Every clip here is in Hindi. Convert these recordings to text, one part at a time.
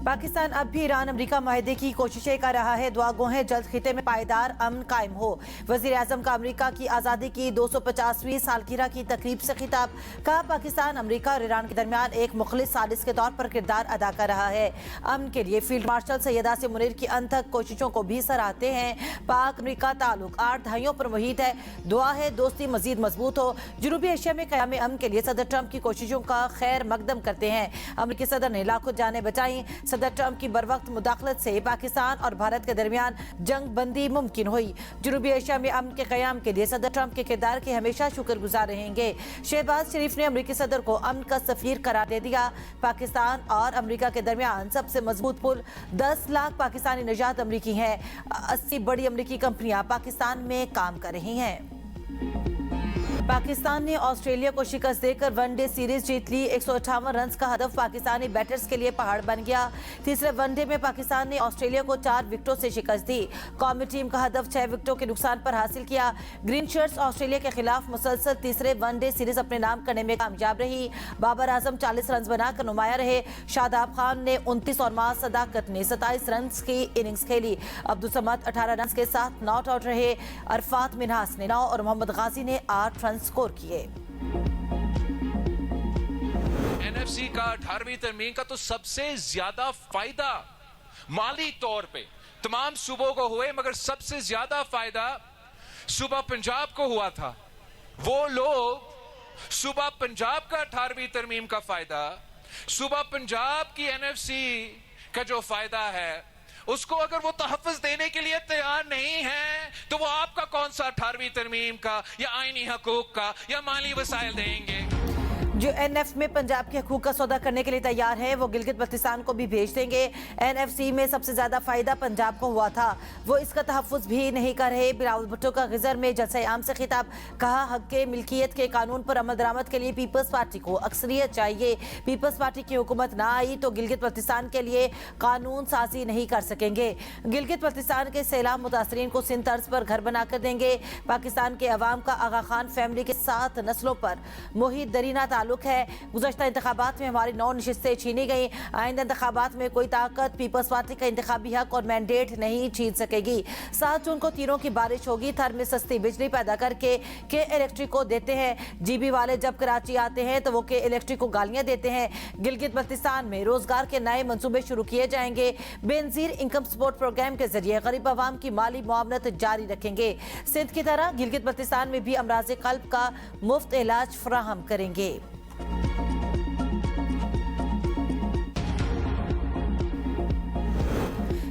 पाकिस्तान अब भी ईरान अमरीका माहिदे की कोशिशें कर रहा है। दुआ गो है जल्द खिते में पायदार अमन कायम हो। वजीर आजम का अमरीका की आज़ादी की 250वीं सालगिरह की तकरीब से खिताब। कहा, पाकिस्तान अमरीका और ईरान के दरमियान एक मुखलिस सालिस के तौर पर किरदार अदा कर रहा है। अमन के लिए फील्ड मार्शल सैयद आसिम मुनीर की अनथक कोशिशों को भी सराहते हैं। पाक अमरीका ताल्लुक 8 दहाइयों पर मुहित है। दुआ है दोस्ती मजीद मजबूत हो। जनूबी एशिया में क़याम अमन के लिए सदर ट्रंप की कोशिशों का खैर मकदम करते हैं। अमरीकी सदर ने लाखों जानें बचाई। सदर ट्रंप की बरवक्त मुदाखलत से पाकिस्तान और भारत के दरमियान जंग बंदी मुमकिन हुई। जनूबी एशिया में अमन के क़याम के लिए सदर ट्रंप के किरदार के हमेशा शुक्रगुजार रहेंगे। शहबाज शरीफ ने अमरीकी सदर को अमन का सफीर करार दे दिया। पाकिस्तान और अमरीका के दरमियान सबसे मजबूत पुल 10 लाख पाकिस्तानी निजात अमरीकी हैं। 80 बड़ी अमरीकी कंपनियां पाकिस्तान में काम कर रही हैं। पाकिस्तान ने ऑस्ट्रेलिया को शिकस्त देकर वनडे सीरीज जीत ली। 158 रन का हदफ पाकिस्तानी बैटर्स के लिए पहाड़ बन गया। तीसरे वनडे में पाकिस्तान ने ऑस्ट्रेलिया को 4 विकेटों से शिकस्त दी। कौमी टीम का हदफ 6 विकेटों के नुकसान पर हासिल किया। ग्रीन शर्ट्स ऑस्ट्रेलिया के खिलाफ मुसलसल तीसरे वनडे सीरीज अपने नाम करने में कामयाब रही। बाबर आजम 40 रन बनाकर नुमाया रहे। शादाब खान ने 29 और मां सदाकत ने 27 रन की इनिंग्स खेली। अब्दुल समद 18 रन के साथ नॉट आउट रहे। अरफात मिन्हास ने 9 और मोहम्मद गाजी ने 8 रन स्कोर किए। एनएफसी का 18वीं तरमीम का तो सबसे ज्यादा फायदा माली तौर पे तमाम सूबों को हुए, मगर सबसे ज्यादा फायदा सूबा पंजाब को हुआ था। वो लोग सूबा पंजाब का 18वीं तरमीम का फायदा, सूबा पंजाब की एनएफसी का जो फायदा है उसको अगर वो तहफ़्फ़ुज़ देने के लिए तैयार नहीं है तो वो आपका कौन सा 18वीं तरमीम का या आईनी हकूक का या माली वसाइल देंगे। जो एनएफ में पंजाब के हकूक का सौदा करने के लिए तैयार है वो गिलगित बल्तिस्तान को भी भेज देंगे। एनएफसी में सबसे ज्यादा फायदा पंजाब को हुआ था, वो इसका तहफ़्फ़ुज़ भी नहीं कर रहे। बिलावल भुट्टो का गिज़र में जलसा आम से खिताब। कहा, हक के मिल्कियत के कानून पर अमल दरामद के लिए पीपल्स पार्टी को अक्सरियत चाहिए। पीपल्स पार्टी की हुकूमत ना आई तो गिलगित बल्तिस्तान के लिए कानून साजी नहीं कर सकेंगे। गिलगित बल्तिस्तान के सैलाब मुतासरीन को सिंध तर्ज पर घर बनाकर देंगे। पाकिस्तान के अवाम का आगा खान फैमिली के 7 नस्लों पर मुहित दरीना ताल्लुक है। गुज़श्ता इंतखाबात में हमारी 9 नशिस्तें छीनी गई। आइंदा इंतखाबात में कोई ताकत पीपल्स पार्टी का इंतखाबी हक और मैंडेट नहीं छीन सकेगी। 7 जून को तीरों की बारिश होगी। थर में सस्ती बिजली पैदा करके के इलेक्ट्रिक को देते हैं। जीबी वाले जब कराची आते हैं तो वो के इलेक्ट्रिक को गालियां देते हैं। गिलगित बल्तिस्तान में रोजगार के नए मंसूबे शुरू किए जाएंगे। बेनजीर इनकम सपोर्ट प्रोग्राम के जरिए गरीब आवाम की माली मुआवनत जारी रखेंगे। सिंध की तरह गिलगित बल्तिस्तान में भी अमराज कल्ब का मुफ्त इलाज फराहम करेंगे।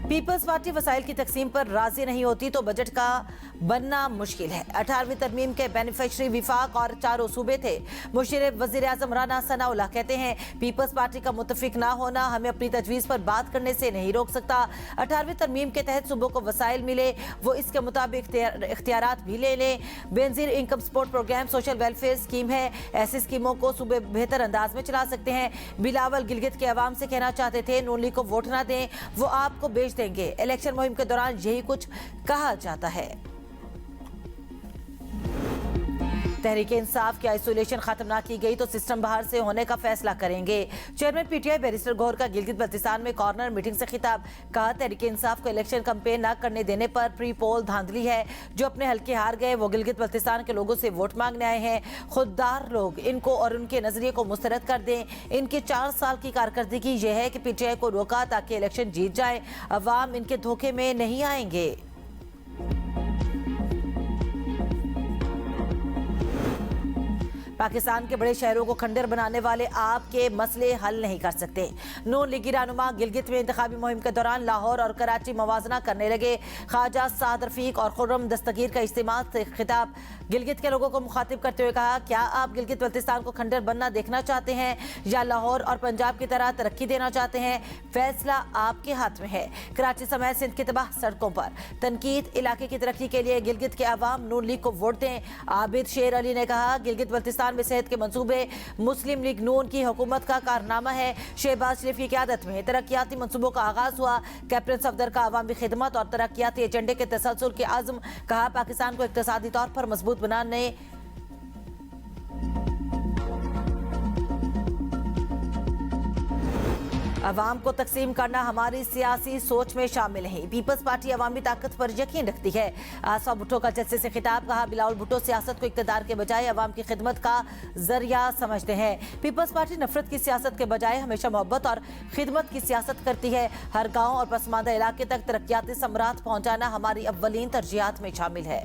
पीपल्स पार्टी वसाइल की तकसीम पर राजी नहीं होती तो बजट का बनना मुश्किल है। 18वीं तरमीम के बेनिफिशरी विफाक और 4 सूबे थे। मुशर्रफ वजीर आजम राना सनाउल्लाह कहते हैं, पीपल्स पार्टी का मुतफिक ना होना हमें अपनी तजवीज़ पर बात करने से नहीं रोक सकता। 18वीं तरमीम के तहत सूबों को वसाइल मिले, वो इसके मुताबिक इख्तियारात भी ले लें। Benazir income support programme social welfare scheme है। ऐसी स्कीमों को सूबे बेहतर अंदाज में चला सकते हैं। बिलावल गिलगित के अवाम से कहना चाहते थे, नून लीग को वोट ना दें, वो आपको बेच देंगे। इलेक्शन मुहिम के दौरान यही कुछ कहा जाता है। तहरीक इंसाफ की आइसोलेशन खत्म ना की गई तो सिस्टम बाहर से होने का फैसला करेंगे। चेयरमैन पीटीआई बैरिस्टर गौहर का गिलगित बल्तिस्तान में कॉर्नर मीटिंग से खिताब। कहा, तहरीक इंसाफ को इलेक्शन कैंपेन न करने देने पर प्री पोल धांधली है। जो अपने हल्के हार गए वो गिलगित बल्तिस्तान के लोगों से वोट मांगने आए हैं। खुददार लोग इनको और उनके नजरिए को मुस्तरद कर दें। इनके 4 साल की कारकर्दगी यह है कि पीटीआई को रोका ताकि इलेक्शन जीत जाए। अवाम इनके धोखे में नहीं आएंगे। पाकिस्तान के बड़े शहरों को खंडर बनाने वाले आपके मसले हल नहीं कर सकते। नून लीगी रहनुमा गिलगित में इंतखाबी मुहिम के दौरान लाहौर और कराची मवाजना करने लगे। ख्वाजा साद रफीक और खुर्रम दस्तगीर का इज्तिमा से खिताब। गिलगित के लोगों को मुखातिब करते हुए कहा, क्या आप गिलगित बल्तिस्तान को खंडर बनना देखना चाहते हैं या लाहौर और पंजाब की तरह तरक्की देना चाहते हैं? फैसला आपके हाथ में है। कराची समेत सिंध की तबाह सड़कों पर तनकीद। इलाके की तरक्की के लिए गिलगित के अवाम नून लीग को वोट दें। आबिद शेर अली ने कहा, गिलगित बल्तिस्तान में सेहत के मंसूबे मुस्लिम लीग नून की हुकूमत का कारनामा है। शहबाज शरीफ की क़यादत में तरक्याती मंसूबों का आगाज हुआ। कैप्टन सफदर का अवामी खिदमत और तरक्याती एजेंडे के तसलसल के आज़म। कहा, पाकिस्तान को इक़्तिसादी तौर पर मजबूत बनाने अवाम को तकसीम करना हमारी सियासी सोच में शामिल नहीं। पीपल्स पार्टी अवामी ताकत पर यकीन रखती है। आसफा भुट्टो का जलसे से खिताब। कहा, बिलावल भुट्टो सियासत को इक़्तिदार के बजाय अवाम की खिदमत का जरिया समझते हैं। पीपल्स पार्टी नफरत की सियासत के बजाय हमेशा मोहब्बत और खिदमत की सियासत करती है। हर गाँव और पसमानदा इलाके तक तरक्याती समरात पहुँचाना हमारी अव्वलीन तरजीहात में शामिल है।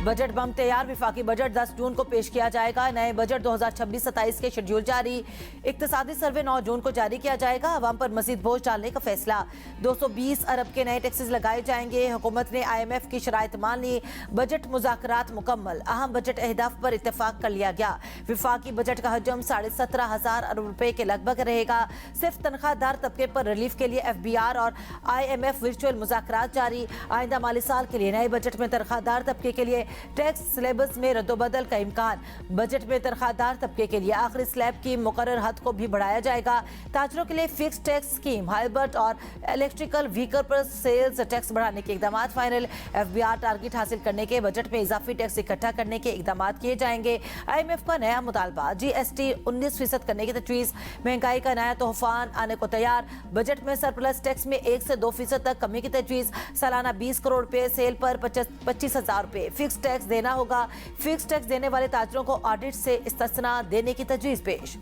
बजट बम तैयार। विफाकी बजट 10 जून को पेश किया जाएगा। नए बजट 2026-27 के शेड्यूल जारी। इक्तिसादी सर्वे 9 जून को जारी किया जाएगा। अवाम पर मजीद बोझ डालने का फैसला। 220 अरब के नए टैक्सेस लगाए जाएंगे। हुकूमत ने IMF की शराइत मान ली। बजट मुज़ाकरात मुकम्मल। अहम बजट अहदाफ पर इत्तेफाक कर लिया गया। विफाकी बजट का हजम 17,500 अरब रुपए के लगभग रहेगा। सिर्फ तनख्वाहदार तबके पर रिलीफ के लिए FBR और IMF वर्चुअल मुज़ाकरात जारी। आइंदा माली साल के लिए नए बजट में तनख्वाहदार तबके के लिए टैक्स स्लैब्स में रद्दोबदल का इम्कान। बजट में तनख्वाहदार तबके के लिए आखिरी स्लैब की मुकर्रर हद को भी बढ़ाया जाएगा। ताजरों के लिए फिक्स टैक्स स्कीम, हाइब्रिड और इलेक्ट्रिकल व्हीकल पर सेल्स टैक्स बढ़ाने के इकदाम फाइनल। FBR टारगेट हासिल करने के बजट में इजाफी टैक्स इकट्ठा करने के इकदाम किए जाएंगे। IMF का नया मुतालबा, GST 19% करने की तजवीज़। महंगाई का नया तोहफान आने को तैयार। बजट में सरप्लस टैक्स में 1 से 2% तक कमी की तजवीज़। सालाना 20 करोड़ रुपए, सेल पर 25,000 रुपए फिक्स टैक्स देना होगा। फिक्स टैक्स देने वाले ताजरों को ऑडिट से इस्तिस्ना देने की तजवीज़ पेश।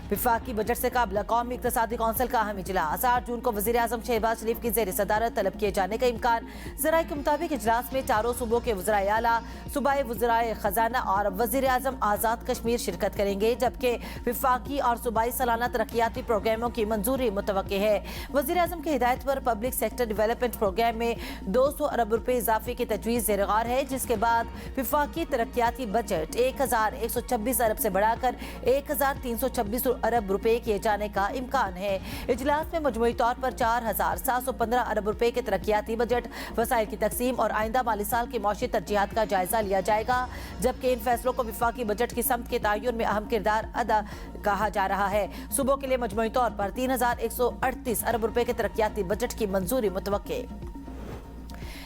विफाकी बजट से काबला कौमी इक़्तिसादी कौंसिल का अहम इजलास। 8 जून को वज़ीर-ए-आज़म शहबाज शरीफ की ज़ेर सदारत तलब किए जाने का इम्कान। ज़राए के मुताबिक इजलास में चारों सूबों के वज़राए आला, सूबाई वज़राए ख़जाना और वज़ीर-ए-आज़म आज़ाद कश्मीर शिरकत करेंगे, जबकि विफाकी और सूबाई सालाना तरक्याती प्रोग्रामों की मंजूरी मुतवक्की है। वज़ीर-ए-आज़म की हिदायत पर पब्लिक सेक्टर डेवलपमेंट प्रोग्राम में 200 अरब रुपए इजाफे की तजवीज़ ज़ेर गौर है, जिसके बाद विफाकी तरक्याती बजट 1,126 अरब से बढ़ाकर 1,326 अरब रुपए किए जाने का इम्कान है। इजलास में मजमूई तौर पर 4,715 अरब रुपए के तरक्याती बजट, वसाइल की तकसीम और आइंदा माली साल की मौशी तरजीहात का जायजा लिया जाएगा, जबकि इन फैसलों को विफाकी बजट की समत के तयन में अहम किरदार अदा कहा जा रहा है। सूबों के लिए मजमूई तौर पर 3,138 अरब रुपए के तरक्याती बजट की मंजूरी मुतवक्के।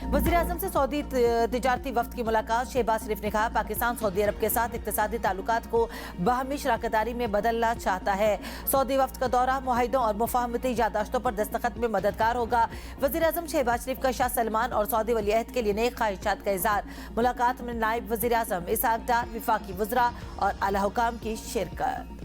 वज़ीर-ए-आज़म से सऊदी तिजारती वफ्द की मुलाकात। शहबाज शरीफ ने कहा, पाकिस्तान सऊदी अरब के साथ इक़्तिसादी ताल्लुकात को बाहमी शराकतदारी में बदलना चाहता है। सऊदी वफ्द का दौरा मुआहिदों और मुफाहमती यादाश्तों पर दस्तखत में मददगार होगा। वज़ीर-ए-आज़म शहबाज शरीफ का शाह सलमान और सऊदी वलीअहद के लिए नेक ख्वाहिशात का इज़हार। मुलाकात में नायब वज़ीर-ए-आज़म इसहाक डार, विफाकी वज़रा और आला हुकाम की शिरकत।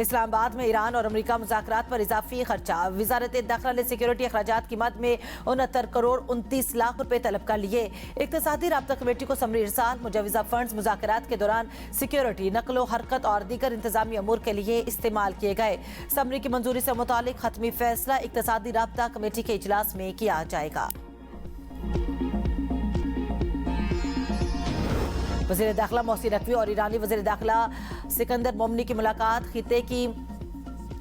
इस्लामाबाद में ईरान और अमेरिका मुज़ाकरात पर इजाफी खर्चा। वज़ारत दाखिला ने सिक्योरिटी अखराजात की मद में 69 करोड़ 29 लाख रुपए तलब कर लिए। इक़्तिसादी राब्ता कमेटी को समरी इरसाल। मुजवज़ा फंड्स मुज़ाकरात के दौरान सिक्योरिटी, नकलो हरकत और दीगर इंतजामी अमूर के लिए इस्तेमाल किए गए। समरी की मंजूरी से मुतालिक खत्मी फैसला इक़्तिसादी राब्ता कमेटी के इजलास में किया जाएगा। वज़ीर दाखिला मोहसिन नकवी और ईरानी वज़ीर दाखिला सिकंदर मोमनी की मुलाकात। खिते की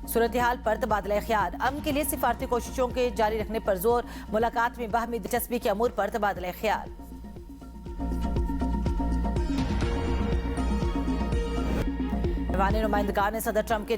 सूरत हाल पर तबादला ख्याल। अमन के लिए सिफारती कोशिशों के जारी रखने पर जोर। मुलाकात में बाहमी दिलचस्पी के अमूर पर तबादला ख्याल। ईरानी नुमाइंदगान ने सदर ट्रंप के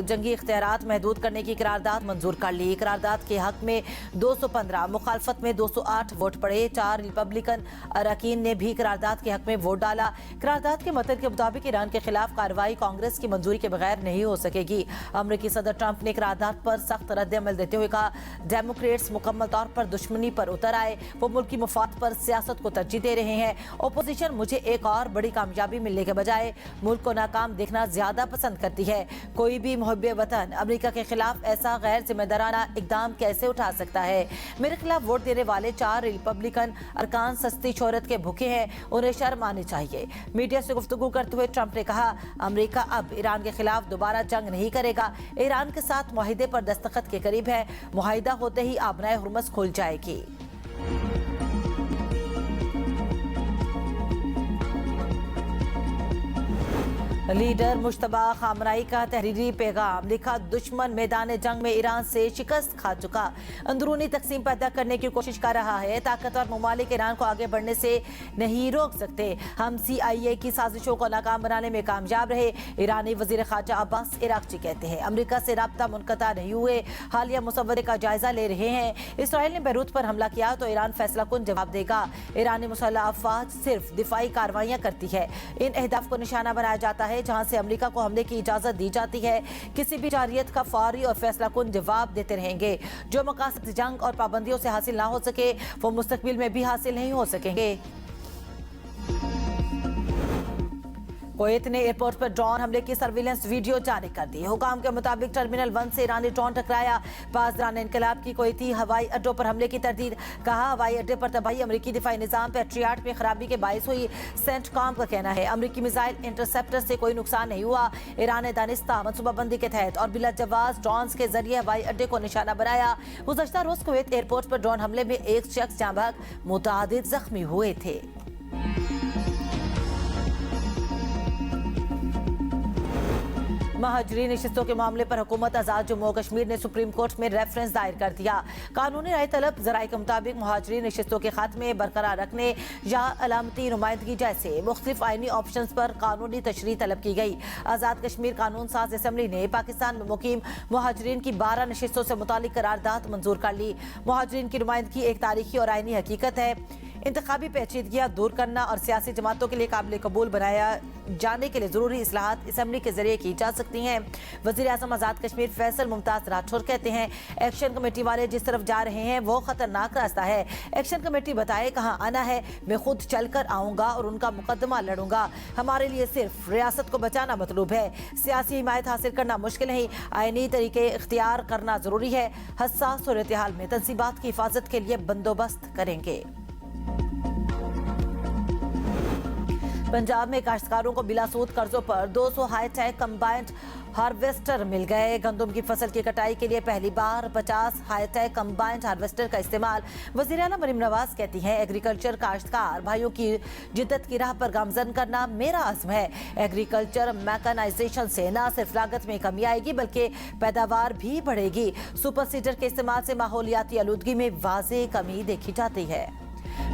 जंगी इख्तियारात महदूद करने की करारदाद मंजूर कर ली। करारदाद के हक में 215, मुखालफत में 208 वोट पड़े। 4 रिपब्लिकन अरकान ने भी करारदाद के हक में वोट डाला। करारदाद के मतन के मुताबिक ईरान के खिलाफ कार्रवाई कांग्रेस की मंजूरी के बगैर नहीं हो सकेगी। अमरीकी सदर ट्रंप ने करारदाद पर सख्त रद्द-ए-अमल देते हुए कहा, डेमोक्रेट्स मुकम्मल तौर पर दुश्मनी पर उतर आए। वो मुल्क की मुफाद पर सियासत को तरजीह दे रहे हैं। अपोजिशन मुझे एक और बड़ी कामयाबी मिलने के बजाय मुल्क को नाकाम देखना ज्यादा पसंद करती है। कोई भी मुहब्बे वतन अमेरिका के खिलाफ ऐसा गैर जिम्मेदाराना इकदाम कैसे उठा सकता है? मेरे खिलाफ वोट देने वाले 4 रिपब्लिकन अरकान सस्ती शोहरत के भूखे हैं, उन्हें शर्म आनी चाहिए। मीडिया से गुफ्तगू करते हुए ट्रंप ने कहा, अमेरिका अब ईरान के खिलाफ दोबारा जंग नहीं करेगा। ईरान के साथ मुआहिदे पर दस्तखत के करीब है। मुआहिदा होते ही आबनाए हुर्मस खुल जाएगी। लीडर मुश्तबा खामनाई का तहरीरी पैगाम लिखा, दुश्मन मैदान जंग में ईरान से शिकस्त खा चुका, अंदरूनी तकसीम पैदा करने की कोशिश कर रहा है, ताकतवर ममालिक ईरान को आगे बढ़ने से नहीं रोक सकते, हम CIA की साजिशों को नाकाम बनाने में कामयाब रहे, ईरानी वजीर खारजा अब्बास इराक़ची कहते हैं। अमरीका से राब्ता मुनक़ता नहीं हुए, हालिया मुसव्वरे का जायजा ले रहे हैं। इसराइल ने बैरूत पर हमला किया तो ईरान फैसला कुन जवाब देगा। ईरानी मुसल्लह अफवाज सिर्फ दिफाई कार्रवाइयां करती है, इन अहदाफ को निशाना बनाया जाता है जहां से अमेरिका को हमले की इजाजत दी जाती है। किसी भी जारियत का फौरी और फैसला कुन जवाब देते रहेंगे। जो मकासद जंग और पाबंदियों से हासिल ना हो सके वो मुस्तकबिल में भी हासिल नहीं हो सकेंगे। कुवैत ने एयरपोर्ट पर ड्रोन हमले की सर्विलेंस वीडियो जारी कर दी। हुकाम के मुताबिक टर्मिनल 1 से ईरानी ड्रोन टकराया। पासदारान इनकलाब की कुवैती हवाई अड्डों पर हमले की तरदीद। कहा, हवाई अड्डे पर तबाही अमरीकी दिफाई निजाम पैट्रियाट में खराबी के बायस हुई। सेंटकॉम का कहना है अमरीकी मिसाइल इंटरसेप्टर से कोई नुकसान नहीं हुआ। ईरान ने दानिस्ता मनसूबाबंदी के तहत और बिला जवाज ड्रोन के जरिए हवाई अड्डे को निशाना बनाया। गुज़श्ता रोज कुवैत एयरपोर्ट पर ड्रोन हमले में एक शख्स जाँ बहक, मुतादिद जख्मी हुए थे। महाजरीन नशिस्तों के मामले पर हुकूमत आजाद जम्मू कश्मीर ने सुप्रीम कोर्ट में रेफरेंस दायर कर दिया। कानूनी राय तलब जराये के मुताबिक महाजरीन नशिस्तों के खात्मे बरकरार रखने या अलामती नुमाइंदगी जैसे मुख्तलिफ आइनी ऑप्शन पर कानूनी तशरीह तलब की गई। आजाद कश्मीर कानून साज असम्बली ने पाकिस्तान में मुकीम महाजरीन की 12 नशिस्तों से मुतालिक करारदाद मंजूर कर ली। महाजरीन की नुमाइंदगी एक तारीखी और आइनी हकीकत है। इंतखाबी पेचीदगियां दूर करना और सियासी जमातों के लिए काबिल कबूल बनाया जाने के लिए जरूरी इस्लाहात असम्बली के जरिए की जा सकती हैं। वज़ीर आज़म आज़ाद कश्मीर फैसल मुमताज़ राठौर कहते हैं, एक्शन कमेटी वाले जिस तरफ जा रहे हैं वो खतरनाक रास्ता है। एक्शन कमेटी बताए कहाँ आना है, मैं खुद चल कर आऊँगा और उनका मुकदमा लड़ूंगा। हमारे लिए सिर्फ रियासत को बचाना मतलूब है। सियासी हिमायत हासिल करना मुश्किल नहीं, आइनी तरीके इख्तियार करना जरूरी है। हसास सूरत हाल में तंसीबात की हिफाजत के लिए बंदोबस्त करेंगे। पंजाब में काश्तकारों को बिलासूद कर्जों पर 200 हाईटेक कंबाइंड हार्वेस्टर मिल गए। गंदम की फसल की कटाई के लिए पहली बार 50 हाईटेक कंबाइंड हार्वेस्टर का इस्तेमाल। वज़ीर आला मरीम नवाज कहती हैं, एग्रीकल्चर काश्तकार भाइयों की जिद्दत की राह पर गामजन करना मेरा अज़्म है। एग्रीकल्चर मैकेनाइजेशन से न सिर्फ लागत में कमी आएगी बल्कि पैदावार भी बढ़ेगी। सुपर सीडर के इस्तेमाल से माहौलियाती आलूदगी में वाज़ेह कमी देखी जाती है।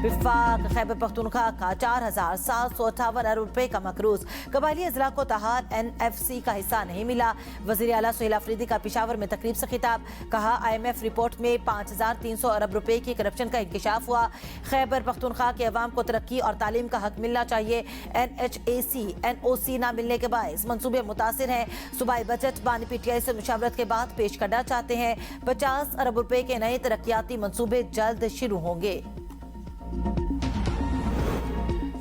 विफाक खैबर पख्तूनख्वा का 4,758 अरब रुपए का मकरूज। कबायली अजला को तहार NFC का हिस्सा नहीं मिला। वज़ीर आला सुहेल अफरीदी का पेशावर में तकरीब से खिताब। कहा, IMF रिपोर्ट में 5,300 अरब रुपए की करप्शन का इंकशाफ हुआ। खैबर पख्तूनख्वा के अवाम को तरक्की और तालीम का हक मिलना चाहिए। NHAC NOC ना मिलने के बायस मंसूबे मुतासिर हैं। सूबाई बजट बानी PTI से मुशावरत के बाद पेश करना चाहते हैं। 50 अरब रुपए के नए तरक्याती मंसूबे जल्द शुरू होंगे।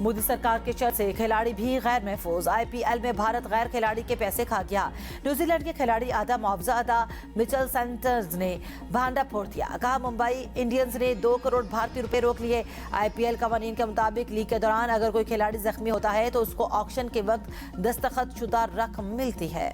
मोदी सरकार के शर से खिलाड़ी भी गैर महफूज। IPL में भारत गैर खिलाड़ी के पैसे खा गया। न्यूजीलैंड के खिलाड़ी आधा मुआवजा अदा। मिचेल सेंटर्स ने भांडा फोड़ दिया। कहा, मुंबई इंडियंस ने 2 करोड़ भारतीय रुपए रोक लिए। IPL कवानीन के मुताबिक लीग के दौरान अगर कोई खिलाड़ी जख्मी होता है तो उसको ऑक्शन के वक्त दस्तखत शुदा रकम मिलती है।